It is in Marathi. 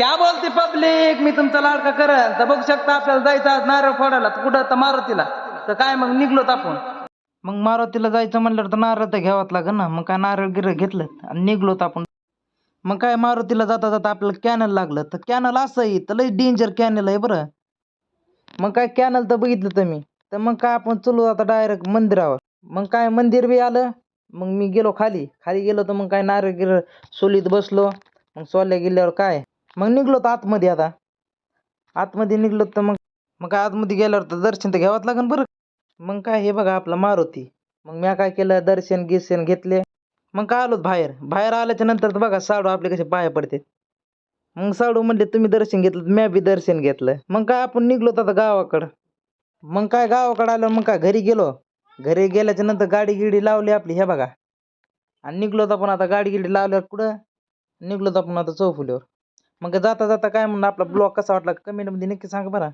क्या बोलते पब्लिक, मी तुमचा लाडका करल तर बघू शकता. आपल्याला जायचं आज नारळ फोडायला, तर कुठं तर मारुतीला. तर काय मग निघलोत आपण. मग मारुतीला जायचं म्हणल्यावर तर नारळ तर घ्यावाच लागेल ना. मग काय नारळ गिरळ घेतलं आणि निघलोत आपण. मग काय मारुतीला जाता जाता आपल्याला कॅनल लागलं. तर कॅनल असं आहे तर लई डेंजर कॅनल आहे बरं. मग काय कॅनल तर बघितलं तुम्ही. तर मग काय आपण चलू आता डायरेक्ट मंदिरावर. मग काय मंदिर बी आलं. मग मी गेलो खाली खाली गेलो तर मग काय नारळ गिरळ सोलीत बसलो. मग सोल्या गेल्यावर काय मग निघलो तर आतमध्ये आता. आतमध्ये निघलो तर मग मग काय आतमध्ये गेल्यावर तर दर्शन तर घ्यावंच लागेल बरं. मग काय हे बघा आपला मारुती. मग मी काय केलं, दर्शन गिर्शन घेतले. मग काय आलो बाहेर. बाहेर आल्याच्या नंतर तर बघा साडू आपले कसे पाया पडते. मग साडू म्हणले तुम्ही दर्शन घेतलं, मी बी दर्शन घेतलं. मग काय आपण निघलो आता गावाकडं. मग काय गावाकडं आलो. मग काय घरी गेलो. घरी गेल्याच्या नंतर गाडी गिडी लावली आपली हे बघा. आणि निघलो आपण आता गाडी गिडी लावल्यावर कुठं निघलो आपण आता चौफुलीवर. मग जाता जाता काय म्हणून आपला ब्लॉग कसा वाटला कमेंटमध्ये नक्की सांगा बरं.